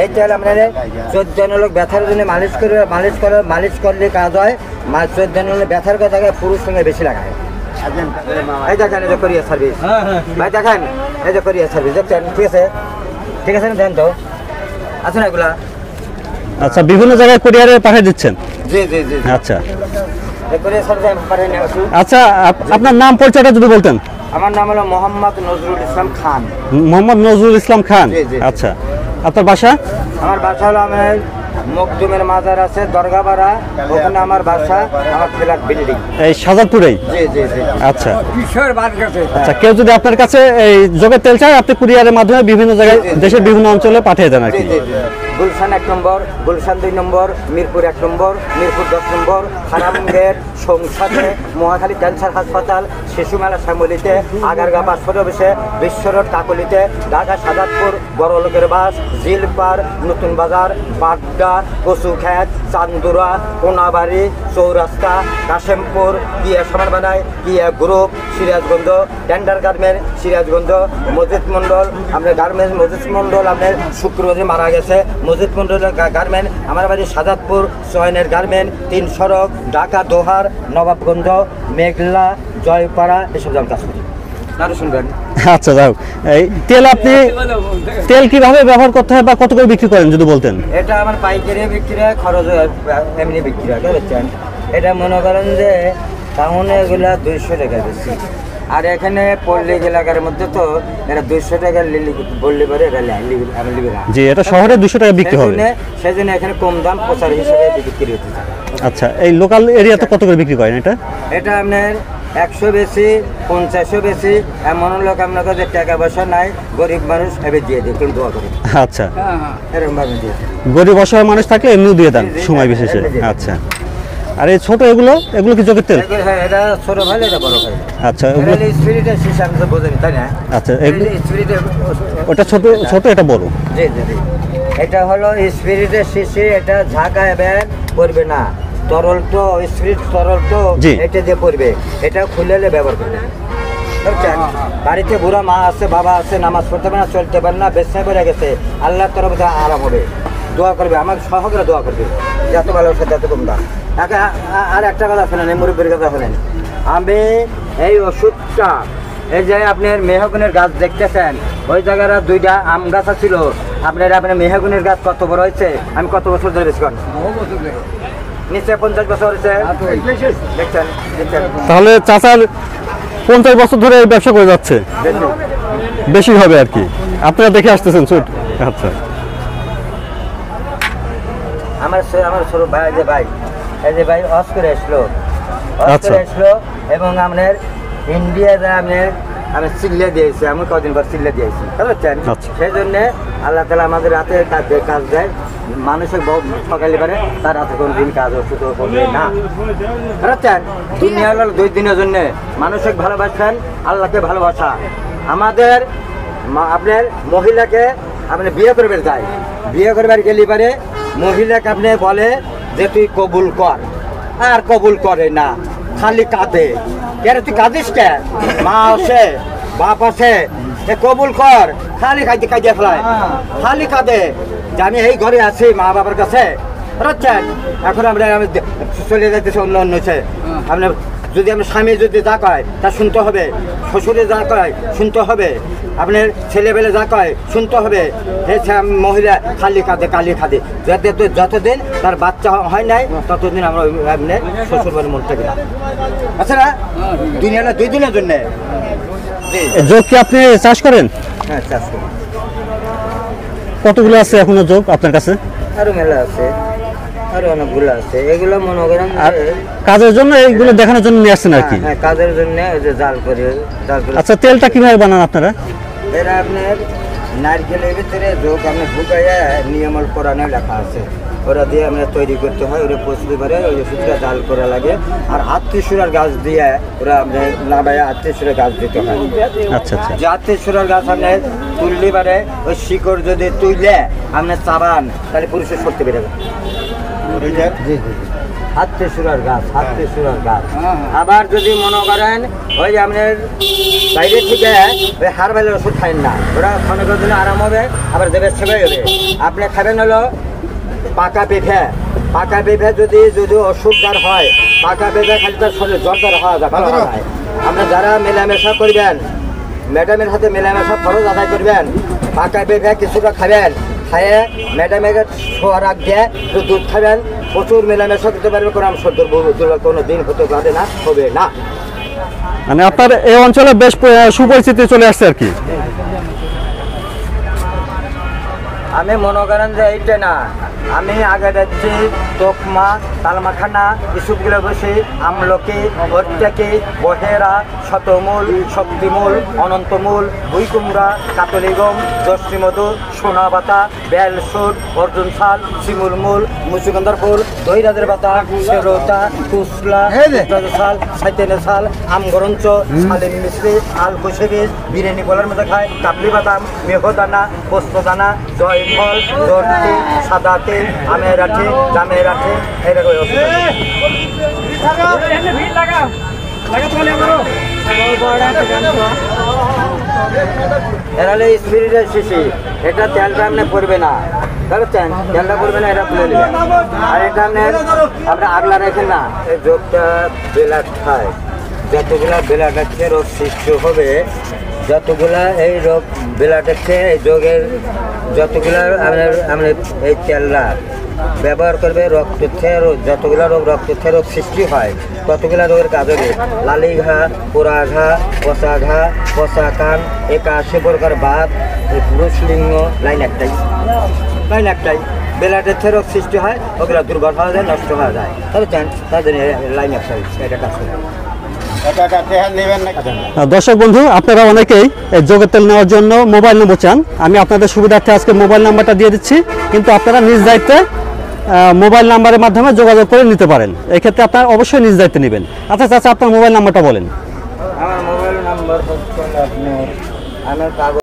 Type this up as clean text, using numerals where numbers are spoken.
এই তেল আপনার 14 লোক ব্যথার জন্য মালিশ করলে কাজ হয়। 14 লোক ব্যথার জায়গায় পুরুষ সঙ্গে বেশি লাগায়। এই দেখেন, এই যে কোরিয়ার সার্ভিস ভাই, দেখেন এই যে কোরিয়ার সার্ভিস দেখছেন। ঠিক আছে না, দেন তো আছে না এগুলা। আচ্ছা, বিভিন্ন জায়গায় কুরিয়ারে পাঠিয়ে দিচ্ছেন? জি জি জি। আচ্ছা কোরিয়ার সার্ভিস আমি পাঠিয়ে নিয়ে আসি। আচ্ছা, আপনার নাম পরিচয়টা যদি বলতেন। আমার নাম হলো মোহাম্মদ নজরুল ইসলাম খান। মোহাম্মদ নজরুল ইসলাম খান। জি, জি। আচ্ছা, আপনার বাসা? আমার বাসা হলো আমার মকদুমের মাজার আছে দরগাপাড়া, ওখানে আমার বাসা, আমার ফ্ল্যাট বিল্ডিং এই শাহজাদপুরেই? জি জি জি। আচ্ছা আচ্ছা, কেউ যদি আপনার কাছে এই যোগের তেল চায়, আপনি কুরিয়ারের মাধ্যমে বিভিন্ন জায়গায় দেশের বিভিন্ন অঞ্চলে পাঠিয়ে দেন আর কি? গুলশান 1 নম্বর, গুলশান 2 নম্বর, মিরপুর 1 নম্বর, মিরপুর 10 নম্বর, হারামগেট, সংসারে, মহাখালী ক্যান্সার হাসপাতাল, শিশু মেলা শ্যামলিতে, আগারগা পাসপোর্ট অফিসে, বিশ্ব রোড কাকলিতে, ঢাকা সাজাদপুর, বড় লোকের বাস, জিলপার, নতুন বাজার, বাড্ডা, কচুখ্যাত, চান্দুরা, কোনাবাড়ি, চৌরাস্তা, কাশেমপুর, কিয়া সমারবানায়, কিয়া group, Sirajganj, tender garment, Sirajganj, মসজিদ মন্ডল, আপনার গার্মেন্টস মসজিদ মন্ডল, আপনার শুক্রবারে মারা গেছে, মসজিদ মন্ডলের গার্মেন্ট, আমার বাড়ি সাজাদপুর, সোহেনের গার্মেন্ট, 3 সড়ক, ঢাকা দোহার, নবাবগঞ্জ, মেঘলা, জয়পাড়া, এসব জায়গায় কাজ করি। আরো শুনবেন। আচ্ছা, যাও এই তেল আপনি তেল কিভাবে ব্যবহার করতে হয় বা কত করে বিক্রি করেন যদি বলতেন? এটা আমার পাইকারি বিক্রি হয়, খরচ এমনি বিক্রি হয়, বুঝছেন? এটা মনে করেন যে টাউনে এগুলা 200 টাকা বেশি, আর এখানে পল্লী এলাকার মধ্যে তো এটা 200 টাকা বললে পরে এটা আমি লিবি না। জি, এটা শহরে 200 টাকা বিক্রি হবে, সেজন্য এখানে কম দাম প্রচার হিসেবে বিক্রি হতে চায়। আচ্ছা, এই লোকাল এরিয়াতে কত করে বিক্রি করেন এটা? এটা আপনার 100 বেশি, 50 বেশি, এমন লোক আপনার কাছে টাকা পয়সা নাই, গরিব মানুষ এবার দিয়ে দিই, কিন্তু দোয়া করি। আচ্ছা, এরকম ভাবে দিয়ে গরিব অসহায় মানুষ থাকলে এমনিও দিয়ে দেন সময় বিশেষে। আচ্ছা, আর এই ছোট এগুলো কি যোগের তেল? হ্যাঁ, এটা ছোট ভাই, এটা বড় ভাই। আচ্ছা, স্পিরিটের শিশা আমি তো বোঝেনি, তাই না? আচ্ছা, স্পিরিটের ওটা ছোট এটা বড়? জি জি জি। এটা হলো স্পিরিটের শিশি, এটা ঝাঁকা এবার পড়বে না, তরল তো, স্পিরিট তরল তো, এটা দিয়ে পড়বে, এটা খুলে ব্যবহার করবে। বাড়িতে বুড়া মা আছে, বাবা আছে, নামাজ পড়তে পারে না, চলতে পারে না, বেশা বেড়ে গেছে, আল্লাহর তরফে আরাম হবে, দোয়া করবে, আমাকে সহকারে দোয়া করবে, যত ভালো সাথে এত কম দাম। আর একটা কথা শোনেন, মুরব্বীর কথা শোনেন, আমি এই ওষুধটা, এই যে আপনার মেহগুনের গাছ দেখতেছেন, ওই জায়গার 2টা আম গাছ ছিল, আপনার মেহগুনের গাছ কত বড় হয়েছে, আমি কত বছর ধরে বেশি করেন, নিচে 50 বছর হয়েছে, দেখছেন? তাহলে চাচার 50 বছর ধরে এই ব্যবসা করে যাচ্ছে, বেশি হবে আর কি, আপনারা দেখে আসতেছেন শুট। আচ্ছা, আমার ছোট ভাই, এই যে ভাই অস করে আসলো, এবং আপনার ইন্ডিয়া আমি চিল্লে দিয়েছি, আমি কদিন পর চিল্লে দিয়েছি, বুঝছেন? সেই জন্য আল্লাহ তালা আমাদের রাতে কাজ দেয়, মানুষের সকালে পারে তার রাতে কোন দিন কাজ ওষুধ করবে না, বুঝছেন? দুনিয়া হলো 2 দিনের জন্য, মানুষকে ভালোবাসেন, আল্লাহকে ভালোবাসা। আমাদের আপনার মহিলাকে আপনি বিয়ে করবেন, যাই বিয়ে করবার গেলে পারে মহিলাকে আপনি বলে যে তুই কবুল কর, আর কবুল করে না, খালি কাঁদে। কেন তুই কাঁদিস কে? মা আছে, বাপ আছে, কবুল কর, খালি কাঁদিয়ে ফেলায়, খালি কাঁদে যে আমি এই ঘরে আছি মা বাবার কাছে, বুঝছেন? এখন আমি চলে যাইতেছি অন্য হচ্ছে, আপনার যদি আপনার স্বামী যদি যা কয় তা শুনতে হবে, শ্বশুরে যা কয় শুনতে হবে, আপনার ছেলেবেলে যা কয় শুনতে হবে। মহিলা খালি কাঁদে, যতদিন তার বাচ্চা হয় নাই ততদিন আমরা আপনার শ্বশুর বাড়ির মন থেকে না। আচ্ছা না, দুনিয়াটা 2 দিনের জন্যে। যোগ কি আপনি চাষ করেন? হ্যাঁ, চাষ করি। কতগুলো আছে এখনো যোগ আপনার কাছে? আরো মেলা আছে, আরো অনেকগুলো আছে, এগুলো মনে করেন কাজের জন্য, এইগুলো দেখানোর জন্য নিয়ে আসছেন আর কি? হ্যাঁ, কাজের জন্য জাল করে। আচ্ছা, তেলটা কিভাবে বানান আপনারা? এরা আপনার নারকেলের ভিতরে যোগ আপনি ঢুকাইয়া নিয়মল কোরআনে লেখা আছে, ওরা দিয়ে আমরা তৈরি করতে হয়, ওরা পচতে পারে, ওই ওষুধটা জাল করা লাগে, আর 38 গাছ দিয়ে ওরা আপনার নাবাইয়া 38 গাছ দিতে হয়। আচ্ছা আচ্ছা, যে 38 গাছ আপনার তুললে পারে, ওই শিকড় যদি তুইলে আপনার চাবান, তাহলে পুরুষের সরতে পেরে যাবে। জি জি হাতে সুরার গাছ, হাতে সুরার গাছ। আবার যদি মনে করেন ওই যে আপনার বাইরে থেকে ওই হারবালের ওষুধ খাইন না, ওরা ক্ষণিকের জন্য আরাম হবে, আবার দেবের সেবাই হবে। আপনি খাবেন হলো পাকা পেঁপে। পাকা পেঁপে যদি যদি অসুখ যার হয়, পাকা পেঁপে খালি তার শরীর জ্বর হওয়া যায়। আমরা যারা মেলামেশা করবেন, ম্যাডামের সাথে মেলামেশা ফরজ আদায় করবেন, পাকা পেঁপে কিছুটা খাবেন, খাইয়ে ম্যাডামের শোয়ার আগ দিয়ে একটু দুধ খাবেন, প্রচুর মেলামেশা করতে পারবে, কোনো সদ্যর কোনো দিন হতে পারে না, হবে না। মানে আপনার এই অঞ্চলে বেশ সুপরিচিতি চলে আসছে আর কি। আমি মনে করেন যে এইটা না, আমি আগে যাচ্ছি তোকমা, তালমাখানা, ইসুপগুলো বসে আমলকি, প্রত্যেকে, বহেরা, শতমূল, শক্তিমূল, অনন্তমূল, ভুইকুমড়া, কাতলিগম, দশমধু, সোনাবাতা, বেলসুট, অর্জুন শাল, শিমুল মূল, মুচুগন্ধার ফুল, দহিরাজের পাতা, শেরোতা, কুসলা, শাল, সাইতেনে শাল, আমগরঞ্চ, শালিম মিশ্রি, আল কুশিবিজ, বিরিয়ানি বলার মধ্যে খায়, কাবলি বাদাম, মেঘদানা, পোস্তদানা, জয়ফল, দর্তি, সাদা তেল, আমের আঠে, জামের আঠে, এরকম এরালে স্পিরিটের শিশি, এটা তেলটা আপনি পড়বে না, বুঝছেন? তেলটা পড়বে না, এটা তুলে নেবেন। আর এটা আপনি আগলা রেখেন না, এই যোগটা বেলাট খায়, যতগুলা বেলাটা খেয়ে রোগ সৃষ্টি হবে, যতগুলা এই রোগ বেলাটা খেয়ে এই যোগের যতগুলা আপনার এই তেলটা ব্যবহার করবে, রক্ত খেয়ে যতগুলা রোগ রক্ত খেয়ে রোগ সৃষ্টি হয়, ততগুলা রোগের কাজ হবে। লালি ঘা, পোড়া ঘা, পচা কান, 81 প্রকার বাত, পুরুষ লিঙ্গ, লাইন একটাই বেলাটের থেকে রোগ সৃষ্টি হয়, ওগুলা দুর্বল হওয়া যায়, নষ্ট হওয়া যায়। তবে তাদের লাইন একটাই, এটা কাজ করে। দর্শক বন্ধু, আপনারা অনেকেই এই যোগের তেল নেওয়ার জন্য মোবাইল নম্বর চান। আমি আপনাদের সুবিধার্থে আজকে মোবাইল নাম্বারটা দিয়ে দিচ্ছি, কিন্তু আপনারা নিজ দায়িত্বে মোবাইল নাম্বারের মাধ্যমে যোগাযোগ করে নিতে পারেন। এক্ষেত্রে আপনারা অবশ্যই নিজ দায়িত্বে নেবেন। আচ্ছা চাচা, আপনার মোবাইল নাম্বারটা বলেন। আমার মোবাইল নাম্বার হচ্ছে আপনার, আমার কাগজ